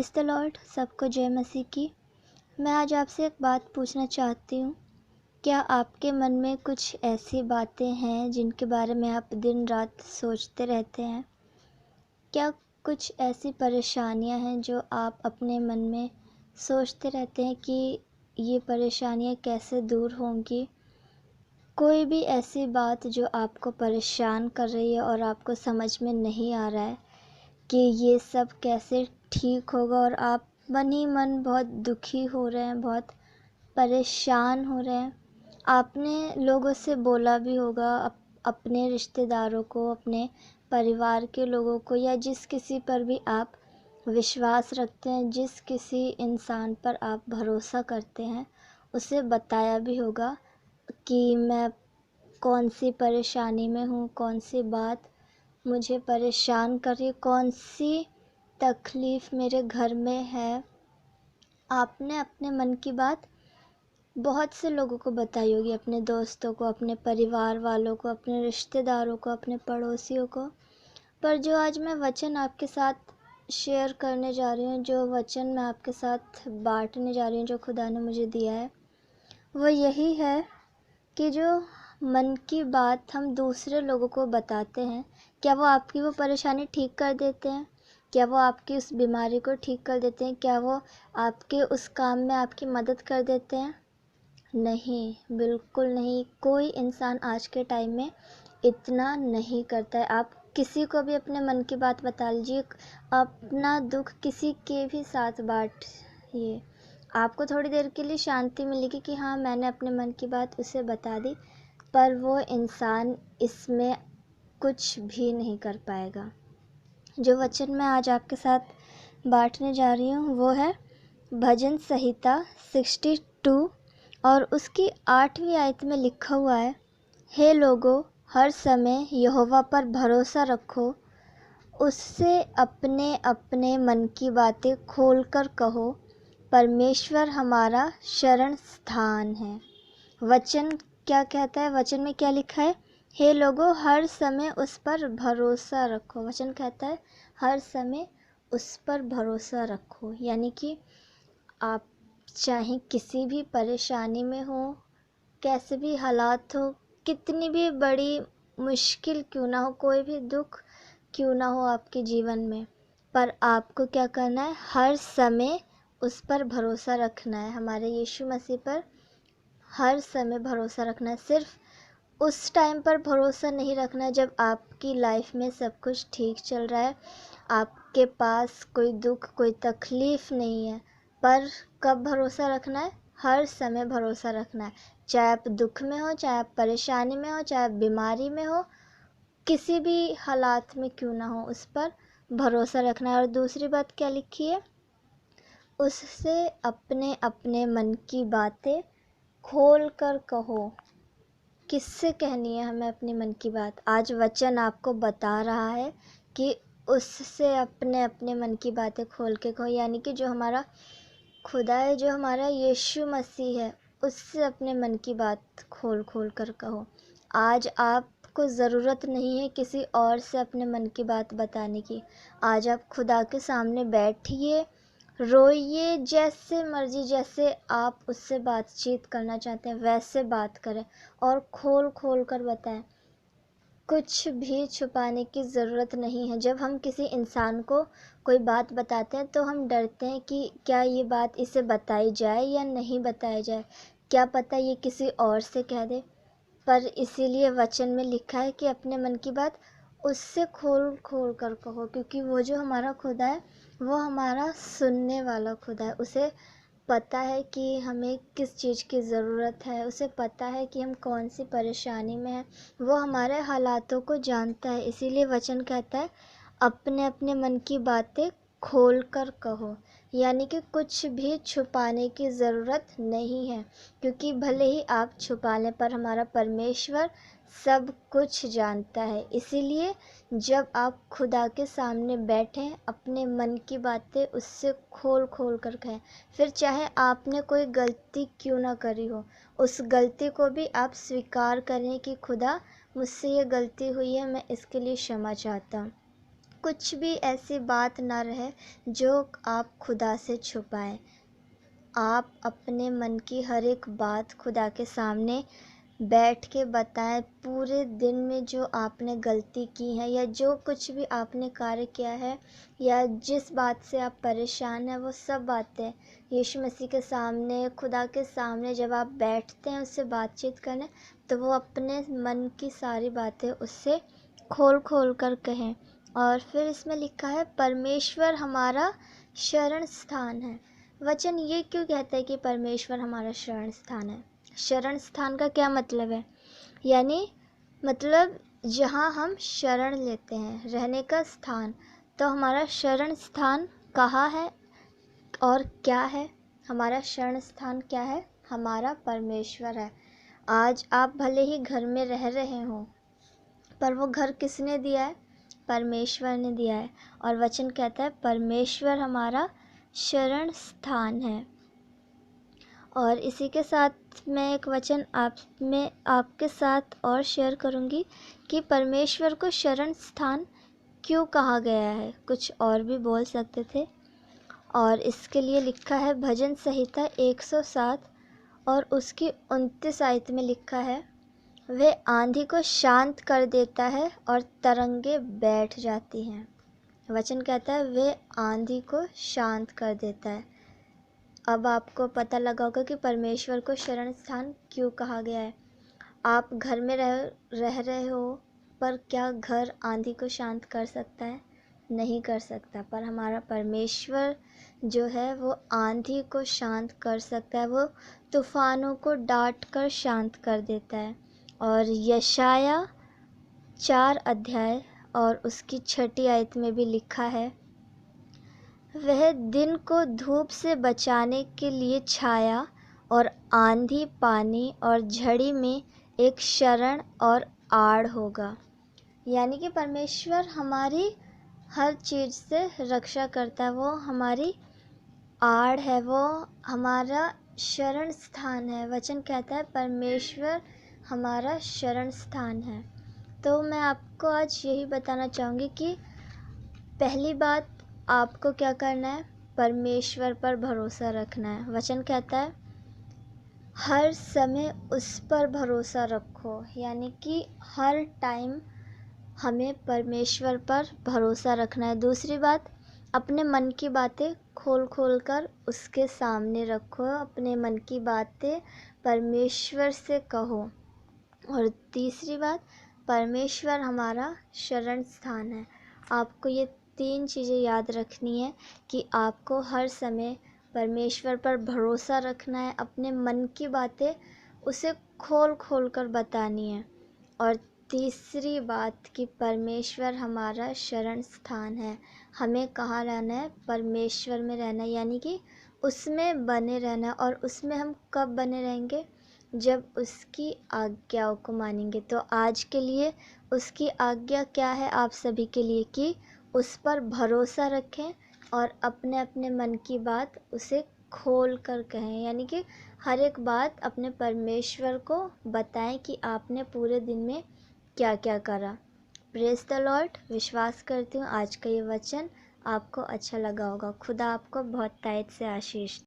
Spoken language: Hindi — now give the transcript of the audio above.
Praise the Lord. सबको जय मसीह की। मैं आज आपसे एक बात पूछना चाहती हूँ। क्या आपके मन में कुछ ऐसी बातें हैं जिनके बारे में आप दिन रात सोचते रहते हैं? क्या कुछ ऐसी परेशानियाँ हैं जो आप अपने मन में सोचते रहते हैं कि ये परेशानियाँ कैसे दूर होंगी? कोई भी ऐसी बात जो आपको परेशान कर रही है और आपको समझ में नहीं आ रहा है कि ये सब कैसे ठीक होगा, और आप मन ही मन बहुत दुखी हो रहे हैं, बहुत परेशान हो रहे हैं। आपने लोगों से बोला भी होगा, अपने रिश्तेदारों को, अपने परिवार के लोगों को, या जिस किसी पर भी आप विश्वास रखते हैं, जिस किसी इंसान पर आप भरोसा करते हैं, उसे बताया भी होगा कि मैं कौन सी परेशानी में हूँ, कौन सी बात मुझे परेशान कर रही है, कौन सी तकलीफ़ मेरे घर में है। आपने अपने मन की बात बहुत से लोगों को बताई होगी, अपने दोस्तों को, अपने परिवार वालों को, अपने रिश्तेदारों को, अपने पड़ोसियों को। पर जो आज मैं वचन आपके साथ शेयर करने जा रही हूँ, जो वचन मैं आपके साथ बांटने जा रही हूँ, जो खुदा ने मुझे दिया है, वो यही है कि जो मन की बात हम दूसरे लोगों को बताते हैं, क्या वो आपकी वो परेशानी ठीक कर देते हैं? क्या वो आपकी उस बीमारी को ठीक कर देते हैं? क्या वो आपके उस काम में आपकी मदद कर देते हैं? नहीं, बिल्कुल नहीं। कोई इंसान आज के टाइम में इतना नहीं करता है। आप किसी को भी अपने मन की बात बता लीजिए, अपना दुख किसी के भी साथ बांटिए, आपको थोड़ी देर के लिए शांति मिलेगी कि हाँ, मैंने अपने मन की बात उसे बता दी, पर वो इंसान इसमें कुछ भी नहीं कर पाएगा। जो वचन मैं आज आपके साथ बांटने जा रही हूँ वो है भजन संहिता 62 और उसकी 8वीं आयत में लिखा हुआ है, हे लोगों, हर समय यहोवा पर भरोसा रखो, उससे अपने अपने मन की बातें खोलकर कहो, परमेश्वर हमारा शरण स्थान है। वचन क्या कहता है? वचन में क्या लिखा है? हे लोगों, हर समय उस पर भरोसा रखो। वचन कहता है हर समय उस पर भरोसा रखो, यानी कि आप चाहे किसी भी परेशानी में हो, कैसे भी हालात हो, कितनी भी बड़ी मुश्किल क्यों ना हो, कोई भी दुख क्यों ना हो आपके जीवन में, पर आपको क्या करना है? हर समय उस पर भरोसा रखना है। हमारे यीशु मसीह पर हर समय भरोसा रखना है। सिर्फ उस टाइम पर भरोसा नहीं रखना है जब आपकी लाइफ में सब कुछ ठीक चल रहा है, आपके पास कोई दुख, कोई तकलीफ़ नहीं है। पर कब भरोसा रखना है? हर समय भरोसा रखना है। चाहे आप दुख में हो, चाहे आप परेशानी में हो, चाहे आप बीमारी में हो, किसी भी हालात में क्यों ना हो, उस पर भरोसा रखना है। और दूसरी बात क्या लिखी है? उससे अपने अपने मन की बातें खोल कर कहो। किससे कहनी है हमें अपने मन की बात? आज वचन आपको बता रहा है कि उससे अपने अपने मन की बातें खोल के कहो, यानी कि जो हमारा खुदा है, जो हमारा यीशु मसीह है, उससे अपने मन की बात खोल खोल कर कहो। आज आपको ज़रूरत नहीं है किसी और से अपने मन की बात बताने की। आज आप खुदा के सामने बैठिए, रोइए, जैसे मर्जी, जैसे आप उससे बातचीत करना चाहते हैं वैसे बात करें और खोल खोल कर बताएं। कुछ भी छुपाने की ज़रूरत नहीं है। जब हम किसी इंसान को कोई बात बताते हैं तो हम डरते हैं कि क्या ये बात इसे बताई जाए या नहीं बताई जाए, क्या पता ये किसी और से कह दे। पर इसीलिए वचन में लिखा है कि अपने मन की बात उससे खोल खोल कर कहो, क्योंकि वो जो हमारा खुदा है वो हमारा सुनने वाला खुदा है। उसे पता है कि हमें किस चीज़ की ज़रूरत है, उसे पता है कि हम कौन सी परेशानी में हैं, वो हमारे हालातों को जानता है। इसीलिए वचन कहता है अपने अपने मन की बातें खोल कर कहो, यानी कि कुछ भी छुपाने की ज़रूरत नहीं है, क्योंकि भले ही आप छुपा लें पर हमारा परमेश्वर सब कुछ जानता है। इसीलिए जब आप खुदा के सामने बैठें, अपने मन की बातें उससे खोल खोल कर कहें। फिर चाहे आपने कोई गलती क्यों ना करी हो, उस गलती को भी आप स्वीकार करें कि खुदा, मुझसे ये गलती हुई है, मैं इसके लिए क्षमा चाहता हूँ। कुछ भी ऐसी बात ना रहे जो आप खुदा से छुपाएं। आप अपने मन की हर एक बात खुदा के सामने बैठ के बताएं। पूरे दिन में जो आपने गलती की है या जो कुछ भी आपने कार्य किया है या जिस बात से आप परेशान हैं, वो सब बातें यीशु मसीह के सामने, खुदा के सामने जब आप बैठते हैं उससे बातचीत करने, तो वो अपने मन की सारी बातें उससे खोल खोल कर कहें। और फिर इसमें लिखा है परमेश्वर हमारा शरण स्थान है। वचन ये क्यों कहता है कि परमेश्वर हमारा शरण स्थान है? शरण स्थान का क्या मतलब है? यानी मतलब जहाँ हम शरण लेते हैं, रहने का स्थान। तो हमारा शरण स्थान कहाँ है और क्या है? हमारा शरण स्थान क्या है? हमारा परमेश्वर है। आज आप भले ही घर में रह रहे हो, पर वो घर किसने दिया है? परमेश्वर ने दिया है। और वचन कहता है परमेश्वर हमारा शरण स्थान है। और इसी के साथ मैं एक वचन आपके साथ और शेयर करूँगी कि परमेश्वर को शरण स्थान क्यों कहा गया है। कुछ और भी बोल सकते थे। और इसके लिए लिखा है भजन संहिता 107 और उसकी 29 आयत में लिखा है, वह आंधी को शांत कर देता है और तरंगे बैठ जाती हैं। वचन कहता है वह आंधी को शांत कर देता है। अब आपको पता लगा होगा कि परमेश्वर को शरण स्थान क्यों कहा गया है। आप घर में रह रहे हो, पर क्या घर आंधी को शांत कर सकता है? नहीं कर सकता। पर हमारा परमेश्वर जो है वो आंधी को शांत कर सकता है। वो तूफानों को डांट कर शांत कर देता है। और यशाया 4 अध्याय और उसकी 6 आयत में भी लिखा है, वह दिन को धूप से बचाने के लिए छाया और आंधी, पानी और झड़ी में एक शरण और आड़ होगा। यानी कि परमेश्वर हमारी हर चीज़ से रक्षा करता है। वो हमारी आड़ है, वो हमारा शरण स्थान है। वचन कहता है परमेश्वर हमारा शरण स्थान है। तो मैं आपको आज यही बताना चाहूँगी कि पहली बात आपको क्या करना है? परमेश्वर पर भरोसा रखना है। वचन कहता है हर समय उस पर भरोसा रखो। यानी कि हर टाइम हमें परमेश्वर पर भरोसा रखना है। दूसरी बात, अपने मन की बातें खोल खोल कर उसके सामने रखो। अपने मन की बातें परमेश्वर से कहो। और तीसरी बात, परमेश्वर हमारा शरण स्थान है। आपको ये 3 चीज़ें याद रखनी है कि आपको हर समय परमेश्वर पर भरोसा रखना है। अपने मन की बातें उसे खोल खोल कर बतानी है। और तीसरी बात कि परमेश्वर हमारा शरण स्थान है। हमें कहाँ रहना है? परमेश्वर में रहना है। यानी कि उसमें बने रहना है। और उसमें हम कब बने रहेंगे? जब उसकी आज्ञाओं को मानेंगे। तो आज के लिए उसकी आज्ञा क्या है आप सभी के लिए? कि उस पर भरोसा रखें और अपने अपने मन की बात उसे खोल कर कहें। यानी कि हर एक बात अपने परमेश्वर को बताएं कि आपने पूरे दिन में क्या क्या करा। Praise the Lord. विश्वास करती हूँ आज का ये वचन आपको अच्छा लगा होगा। खुदा आपको बहुत तायत से आशीष